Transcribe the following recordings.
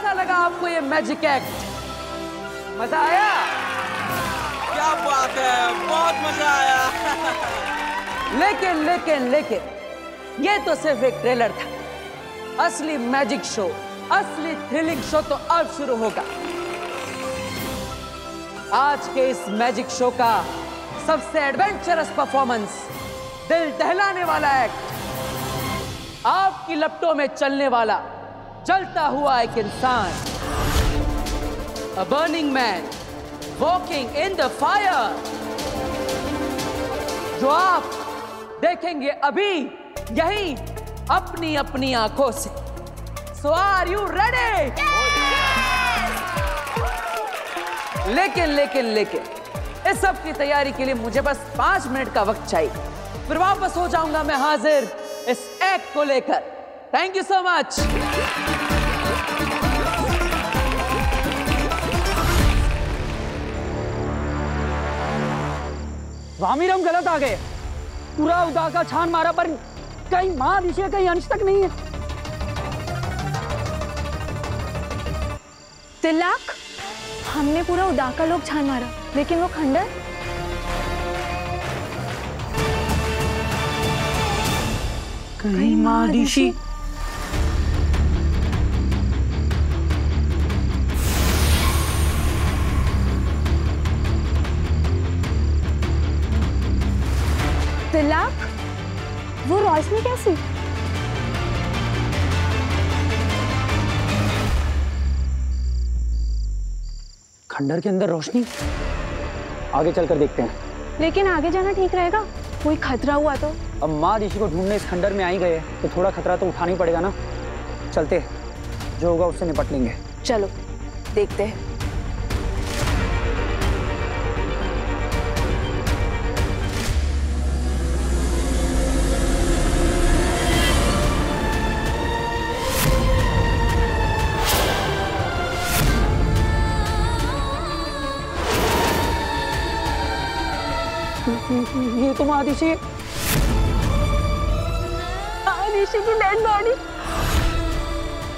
कैसा लगा आपको ये मैजिक एक्ट? मजा आया? क्या बात है, बहुत मजा आया। लेकिन ये तो सिर्फ एक ट्रेलर था। असली मैजिक शो, असली थ्रिलिंग शो तो अब शुरू होगा। आज के इस मैजिक शो का सबसे एडवेंचरस परफॉर्मेंस, दिल दहलाने वाला एक्ट, आपकी लपटों में चलने वाला जलता हुआ एक इंसान, अ burning man walking in the fire, जो आप देखेंगे अभी यही अपनी अपनी आंखों से। सो आर यू रेडी? लेकिन इस सब की तैयारी के लिए मुझे बस 5 मिनट का वक्त चाहिए, फिर वापस हो जाऊंगा मैं हाजिर इस एक्ट को लेकर। Thank you so much. वामिर, हम गलत आ गए। पूरा उदा का छान मारा पर कहीं मां ऋषि कहीं अंश तक नहीं है। तिलक, हमने पूरा उदा का लोग छान मारा, लेकिन वो खंडर कहीं मां ऋषि। तिलक, वो रोशनी कैसी? खंडर के अंदर रोशनी। आगे चलकर देखते हैं। लेकिन आगे जाना ठीक रहेगा? कोई खतरा हुआ तो? अब माँ ऋषि को ढूंढने इस खंडर में आ ही गए तो थोड़ा खतरा तो उठाना ही पड़ेगा ना। चलते, जो होगा उससे निपट लेंगे। चलो देखते हैं। ये तो महादिशी की डेड बॉडी।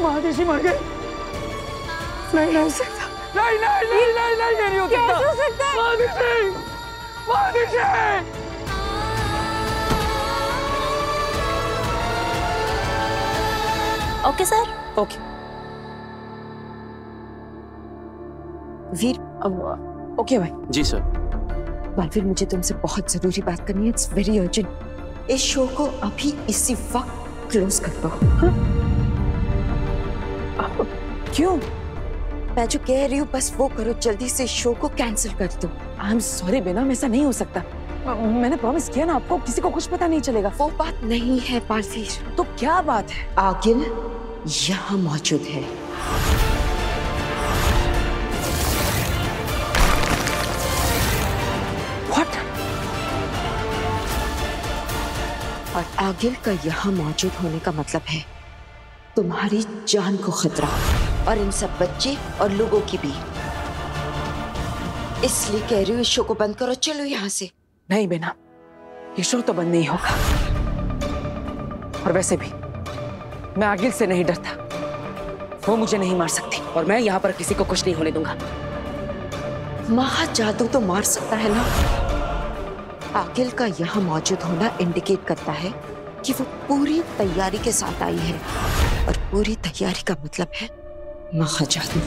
महादिशी मर गए। नहीं हो सकता। नहीं हो सकता। कैसे हो सकता है? महादिशी। Okay sir. Okay Veer, okay भाई। जी सर। बालवीर, मुझे तुमसे बहुत जरूरी बात करनी है। It's very urgent. इस शो को अभी इसी वक्त क्लोज कर दो। क्यों? मैं जो कह रही हूँ बस वो करो, जल्दी से शो को कैंसिल कर दो। आई एम सॉरी बेनम, ऐसा नहीं हो सकता। मैंने प्रॉमिस किया ना आपको, किसी को कुछ पता नहीं चलेगा। वो बात नहीं है बालवीर। तो क्या बात है? आगिल यहाँ मौजूद है। What? और आगिल का यहाँ मौजूद होने का मतलब है तुम्हारी जान को खतरा, और इन सब बच्चे और लोगों की भी। इसलिए कह रही हूँ इस शो को बंद करो। चलो यहाँ से। नहीं बेना, ये शो तो बंद नहीं होगा। और वैसे भी मैं आगिल से नहीं डरता, वो मुझे नहीं मार सकती, और मैं यहाँ पर किसी को कुछ नहीं होने दूंगा। महाजादू तो मार सकता है ना। आगिल का यहाँ मौजूद होना इंडिकेट करता है कि वो पूरी तैयारी के साथ आई है, और पूरी तैयारी का मतलब है महाजादू।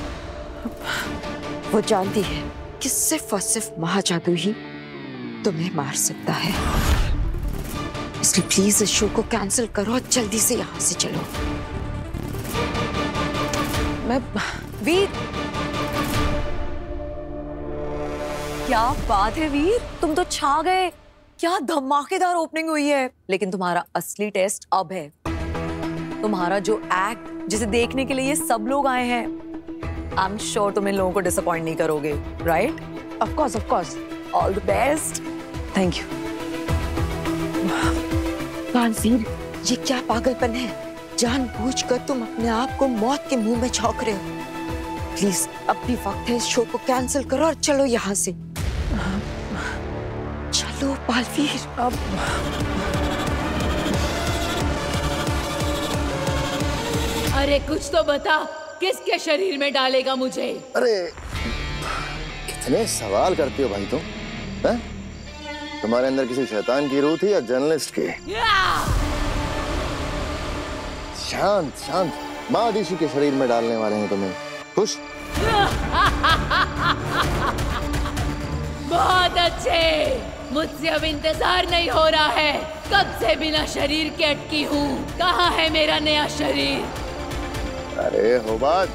वो जानती है कि सिर्फ और सिर्फ महाजादू ही तुम्हें मार सकता है। इसलिए प्लीज इस शो को कैंसिल करो और जल्दी से यहाँ से चलो। मैं वीर, क्या बात है वीर, तुम तो छा गए। क्या धमाकेदार ओपनिंग हुई है। लेकिन तुम्हारा असली टेस्ट अब है। तुम्हारा जो एक्ट, जिसे देखने के लिए ये सब लोग आए हैं, आई एम श्योर तुम इन लोगों को डिसअपॉइंट नहीं करोगे, right? Of course. All the best. Thank you. Baalveer, ये क्या पागलपन है? जानबूझकर तुम अपने आप को मौत के मुंह में झोंक रहे हो। प्लीज अब भी वक्त है, इस शो को कैंसिल करो और चलो यहाँ से। चलो बालवीर। अब अरे कुछ तो बता, किसके शरीर में डालेगा मुझे? अरे कितने सवाल करती हो भाई तुम, हैं? तुम्हारे अंदर किसी शैतान की रूह थी या जर्नलिस्ट की? शांत शांत, महादिशी के शरीर में डालने वाले हैं तुम्हें। खुश? बहुत अच्छे, मुझसे अब इंतजार नहीं हो रहा है। कब से बिना शरीर के अटकी हूँ। कहाँ है मेरा नया शरीर? अरे होबाद,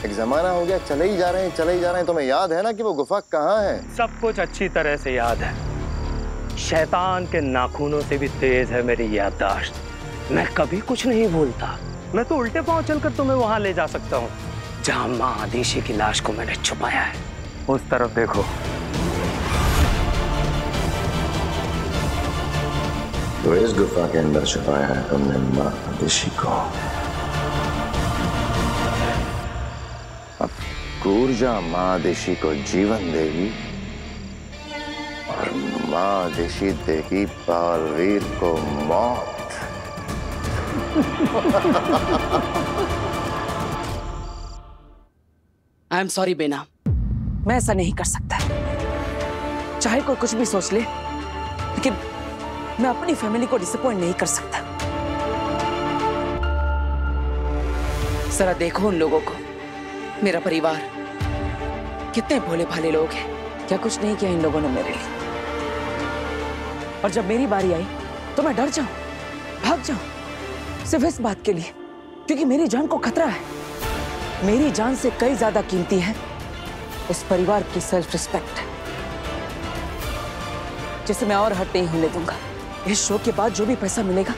एक जमाना हो गया, चले ही जा रहे हैं, चले ही जा रहे हैं। तुम्हें याद है ना कि वो गुफा कहाँ है? सब कुछ अच्छी तरह से याद है। शैतान के नाखूनों से भी तेज है मेरी याददाश्त। मैं कभी कुछ नहीं भूलता। मैं तो उल्टे पांव चलकर तुम्हें वहां ले जा सकता हूँ जहां माँ आदिशी की लाश को मैंने छुपाया है। उस तरफ देखो। तो इस गुफा के अंदर छुपाया है तुमने माँ आदिशी को। अब ऊर्जा माँ आदिशी को जीवन देगी और माँ आदिशी देगी बालवीर को मौत। आई एम सॉरी बेना, मैं ऐसा नहीं कर सकता। चाहे कोई कुछ भी सोच ले, लेकिन मैं अपनी फैमिली को डिसअपॉइंट नहीं कर सकता। जरा देखो उन लोगों को, मेरा परिवार, कितने भोले भाले लोग हैं। क्या कुछ नहीं किया इन लोगों ने मेरे लिए। और जब मेरी बारी आई तो मैं डर जाऊं, भाग जाऊं, सिर्फ इस बात के लिए क्योंकि मेरी जान को खतरा है। मेरी जान से कई ज्यादा कीमती है इस परिवार की सेल्फ रिस्पेक्ट, जिसे मैं और हट नहीं होने दूंगा। इस शो के बाद जो भी पैसा मिलेगा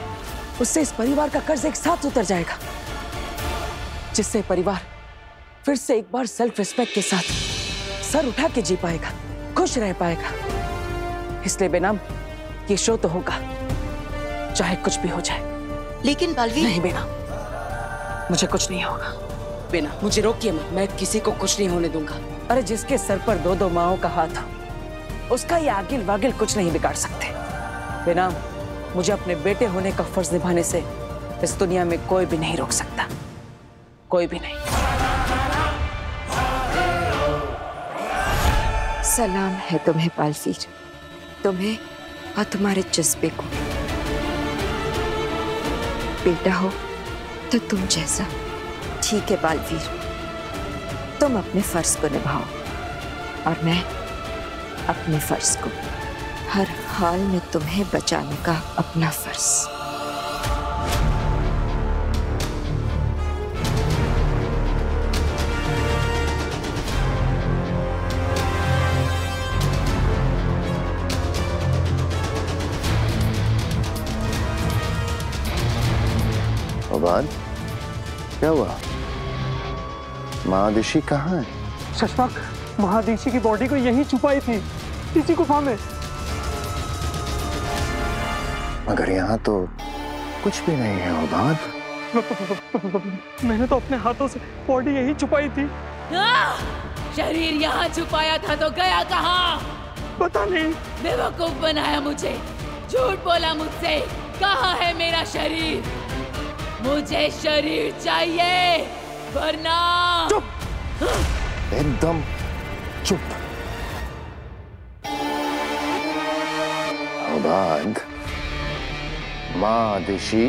उससे इस परिवार का कर्ज एक साथ उतर जाएगा, जिससे परिवार फिर से एक बार सेल्फ रिस्पेक्ट के साथ सर उठा के जी पाएगा, खुश रह पाएगा। इसलिए बेनाम ये शो तो होगा, चाहे कुछ भी हो जाए। लेकिन बालवीर, नहीं बेना, मुझे कुछ नहीं होगा। बेना मुझे रोकिए मत, मैं किसी को कुछ नहीं होने दूंगा। अरे जिसके सर पर दो दो माओं का हाथ हो, उसका ये आगिल वागिल कुछ नहीं बिगाड़ सकते। बेना मुझे अपने बेटे होने का फर्ज निभाने से इस दुनिया में कोई भी नहीं रोक सकता, कोई भी नहीं। सलाम है तुम्हें बालवीर, तुम्हें और तुम्हारे जज्बे को। बेटा हो तो तुम जैसा। ठीक है बालवीर, तुम अपने फर्ज को निभाओ और मैं अपने फर्ज को। हर हाल में तुम्हें बचाने का अपना फर्ज। बाद क्या हुआ? महादिशी कहाँ है? शशपाक, महादिशी की बॉडी को यहीं छुपाई थी, इसी गुफा में। मगर यहाँ तो कुछ भी नहीं है उबाद। मैंने तो अपने हाथों से बॉडी यहीं छुपाई थी। शरीर यहाँ छुपाया था तो गया कहाँ? पता नहीं। बेवकूफ बनाया मुझे, झूठ बोला मुझसे। कहाँ है मेरा शरीर? मुझे शरीर चाहिए, वरना। चुप, एकदम चुप। उबाद, माँ आदिशी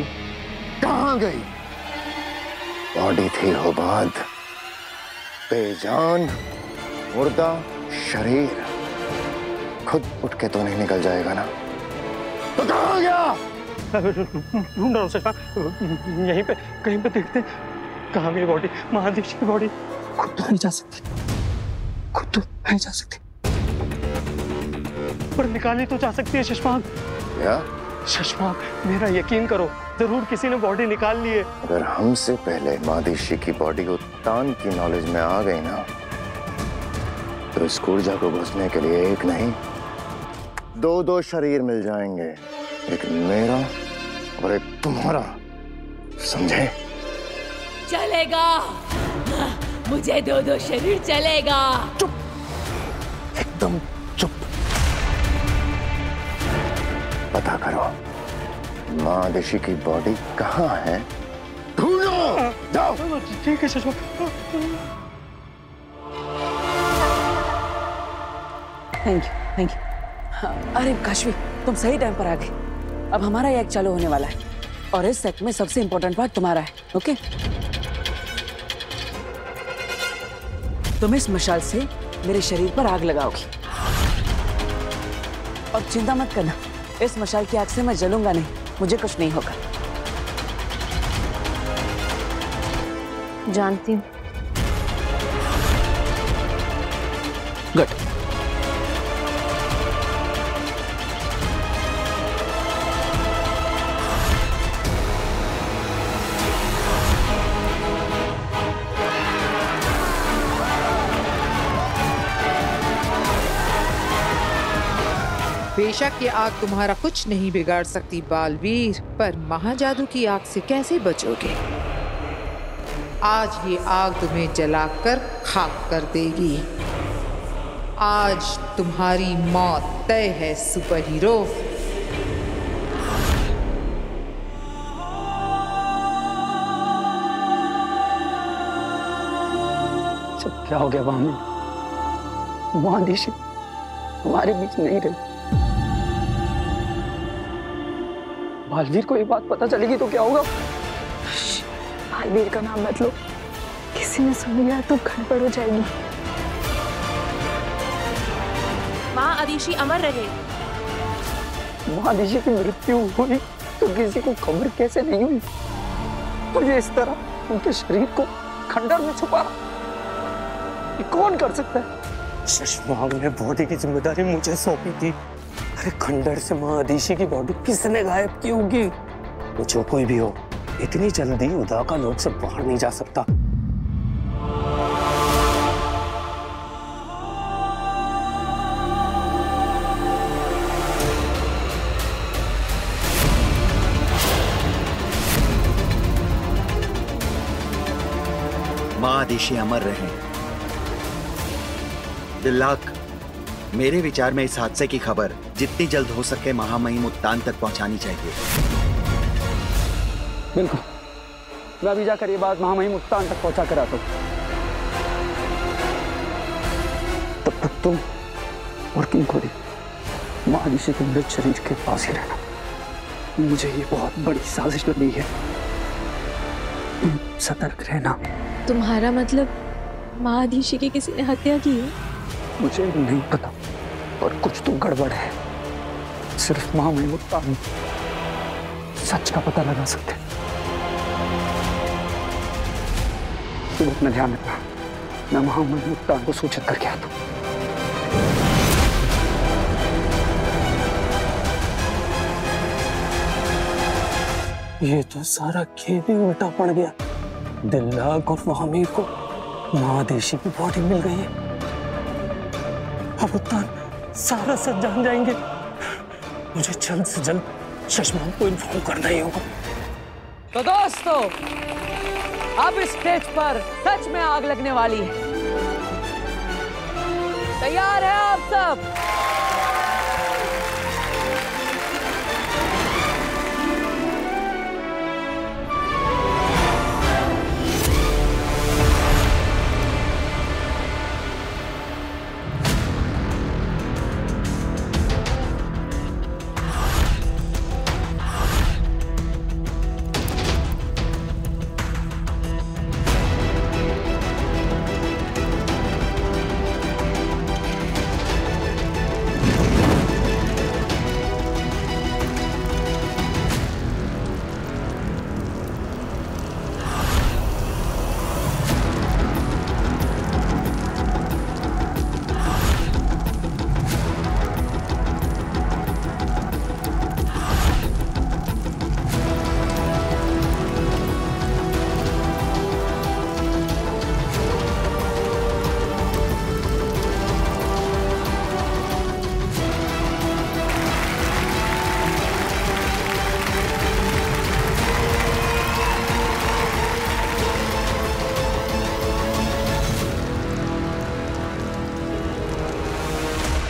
कहाँ गई? बॉडी थी उबाद, बेजान मुर्दा शरीर। खुद उठ के तो नहीं निकल जाएगा ना? तो कहाँ गया? ढूंढ रहा हूँ शशपाक, यहीं पे कहीं पे देखते। कहाँ गई बॉडी? महादिशी की बॉडी। खुद तो नहीं जा सकती, खुद तो नहीं जा सकती, पर निकाली तो जा सकती है शशपाक। क्या? शशपाक, मेरा यकीन करो, जरूर किसी ने बॉडी निकाल ली है। अगर हमसे पहले महादिशी की बॉडी को तान की नॉलेज में आ गई ना, तो इस ऊर्जा को घुसने के लिए एक नहीं, दो दो शरीर मिल जाएंगे। एक मेरा और एक तुम्हारा, समझे? चलेगा, मुझे दो दो शरीर चलेगा। चुप, एकदम चुप। पता करो महादिशी की बॉडी कहाँ है, ढूंढो। जाओ। ठीक है चश्मा। Thank you. अरे काशवी, तुम सही टाइम पर आ गए। अब हमारा एक्ट चालू होने वाला है और इस एक्ट में सबसे इंपॉर्टेंट पार्ट तुम्हारा है। ओके? तुम इस मशाल से मेरे शरीर पर आग लगाओगी और चिंता मत करना, इस मशाल की आग से मैं जलूंगा नहीं, मुझे कुछ नहीं होगा। जानती हूँ। गुड। बेशक ये आग तुम्हारा कुछ नहीं बिगाड़ सकती बालवीर, पर महाजादू की आग से कैसे बचोगे? आज ये आग तुम्हें जलाकर खाक कर देगी। आज तुम्हारी मौत तय है सुपर हीरो। सब क्या हो गया भामी? महादिशी हमारे बीच नहीं रही। बालवीर को ये बात पता चलेगी तो क्या होगा? बालवीर का नाम मत लो, किसी ने सुन लिया तो गड़बड़ हो जाएगी। माँ आदिशी अमर रहे। महादिशी की मृत्यु हुई तो किसी को खबर कैसे नहीं हुई? और ये इस तरह उनके शरीर को खंडर में छुपा, ये कौन कर सकता है? शशमांग ने बॉडी की जिम्मेदारी मुझे सौंपी थी। अरे खंडर से महादिशी की बॉडी किसने गायब की होगी? वो जो कोई भी हो, इतनी जल्दी उदाका लोक से बाहर नहीं जा सकता। महादिशी अमर रहे। दिल्लाक, मेरे विचार में इस हादसे की खबर जितनी जल्द हो सके महामहिम उत्तान तक पहुंचानी चाहिए। बिल्कुल, मैं अभी जाकर ये बात महामहिम उत्तान तक पहुंचा कर आता हूं। तब तक तुम और किंग खोरी महादिशी के मृत शरीर के पास ही रहना। मुझे ये बहुत बड़ी साजिश लगी है, तुम सतर्क रहना। तुम्हारा मतलब महादिशी की किसी ने हत्या की है? मुझे नहीं पता, और कुछ तो गड़बड़ है। सिर्फ महामहिम उत्तान सच का पता लगा सकते। तुम अपना ध्यान रखना, मैं महामहिम उत्तान को सूचित करके आता हूं। ये तो सारा खेल ही उल्टा पड़ गया। दिल्लाक और महामीर को महादिशी की बॉडी मिल गई है। अब उत्तान सारा सच जान जाएंगे। मुझे जल्द से जल्द शशमांग को इन्फॉर्म करना ही होगा। तो दोस्तों, अब इस स्टेज पर सच में आग लगने वाली है। तैयार है आप सब?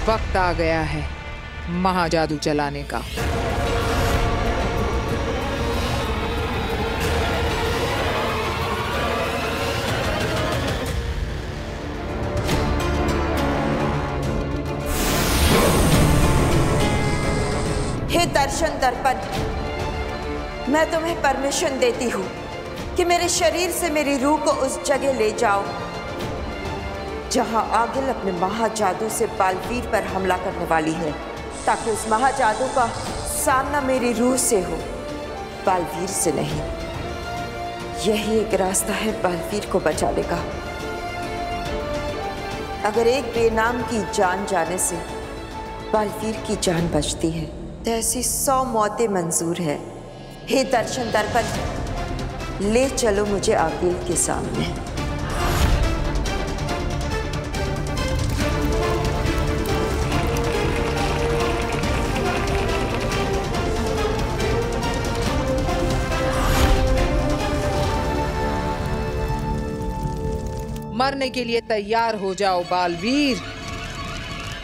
वक्त आ गया है महाजादू चलाने का। दर्शन दर्पण, मैं तुम्हें परमिशन देती हूँ कि मेरे शरीर से मेरी रूह को उस जगह ले जाओ जहां आगिल अपने महाजादू से बालवीर पर हमला करने वाली है, ताकि उस महाजादू का सामना मेरी रूह से हो, बालवीर से नहीं। यही एक रास्ता है बालवीर को बचाने का। अगर एक बेनाम की जान जाने से बालवीर की जान बचती है तो ऐसी 100 मौतें मंजूर है। हे दर्शन दर्पण, ले चलो मुझे आगिल के सामने। मरने के लिए तैयार हो जाओ बालवीर।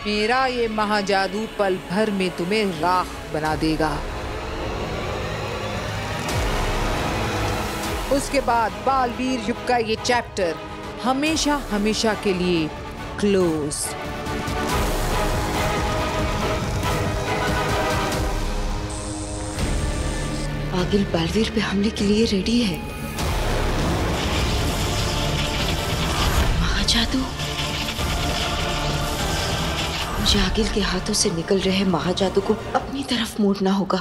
मेरा ये महाजादू पल भर में तुम्हें राख बना देगा। उसके बाद बालवीर युग का ये चैप्टर हमेशा हमेशा के लिए क्लोज। आगिल बालवीर पे हमले के लिए रेडी है। महाजादू, मुझे आगिल के हाथों से निकल रहे महाजादू को अपनी तरफ मोड़ना होगा।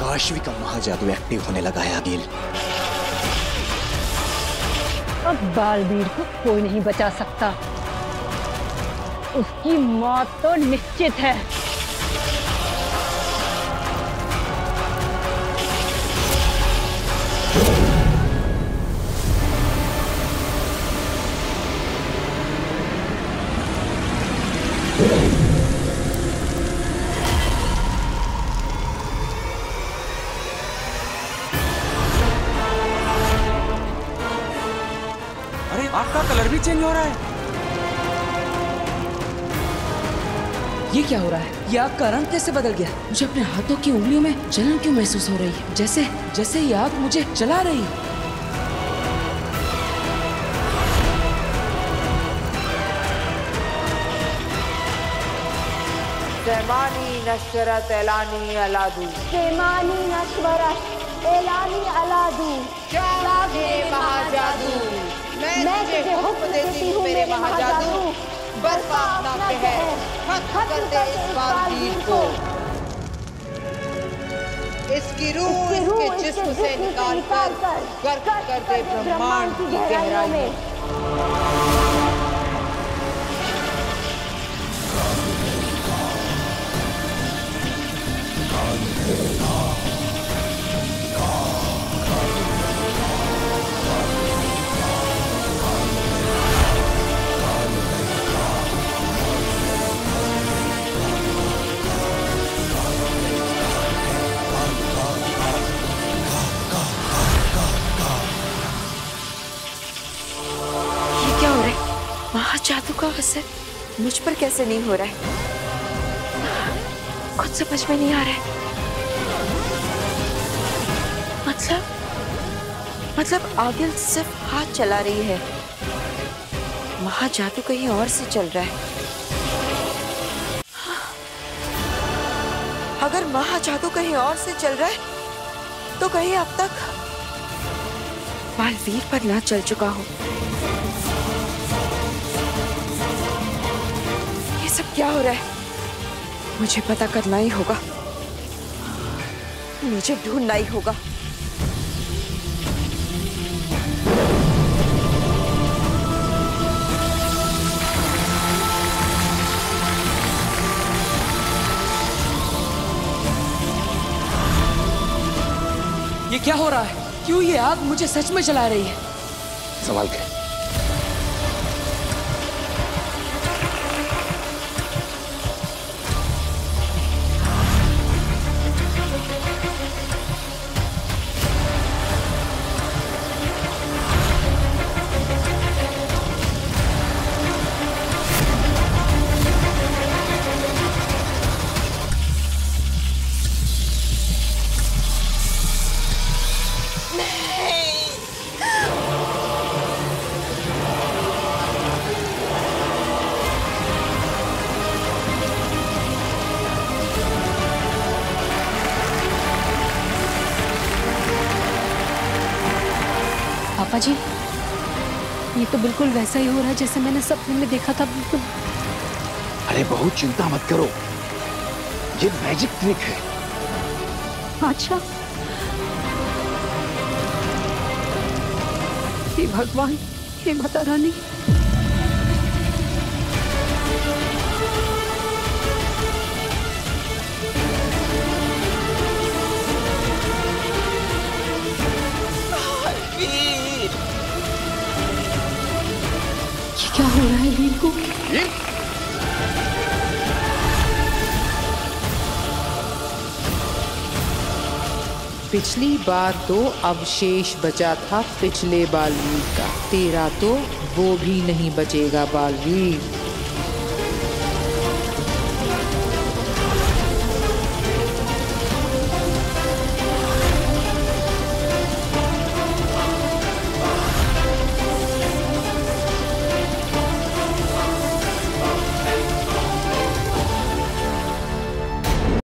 काशवी का महाजादू एक्टिव होने लगा है आगिल। अब बालवीर को कोई नहीं बचा सकता, उसकी मौत तो निश्चित है। अरे आग का कलर भी चेंज हो रहा है। ये क्या हो रहा है? ये आग का रंग कैसे बदल गया? मुझे अपने हाथों की उंगलियों में जलन क्यों महसूस हो रही है? जैसे जैसे ये आग मुझे जला रही है। सेमानी नशरत एलानी अलादू, सेमानी नशवरत एलानी अलादू, जागे महाजादू, मैं तुझे हुक्म देती हूँ मेरे महाजादू, बर्पा अपना कहर, खत्म कर दे इस बालवीर को। इसकी रूह इसके जिस्म से निकाल कर गर्क कर दे ब्रह्मांड की गहराई में। महाजादू का असर मुझ पर कैसे नहीं हो रहा है? कुछ समझ में नहीं आ रहा है। मतलब आगिल सिर्फ हाथ चला रही है, महाजादू कहीं और से चल रहा है। अगर महाजादू कहीं और से चल रहा है तो कहीं अब तक बालवीर पर ना चल चुका हो। सब क्या हो रहा है? मुझे पता करना ही होगा, मुझे ढूंढना ही होगा। ये क्या हो रहा है? क्यों ये आग मुझे सच में जला रही है? संभाल के। अजी, ये तो बिल्कुल वैसा ही हो रहा है जैसे मैंने सपने में देखा था। बिल्कुल। अरे बहुत चिंता मत करो, ये मैजिक ट्रिक है। अच्छा, हे भगवान, हे माता रानी। ये क्या हो रहा है वीर को? पिछली बार तो अवशेष बचा था पिछले बालवीर का, तेरा तो वो भी नहीं बचेगा बालवीर।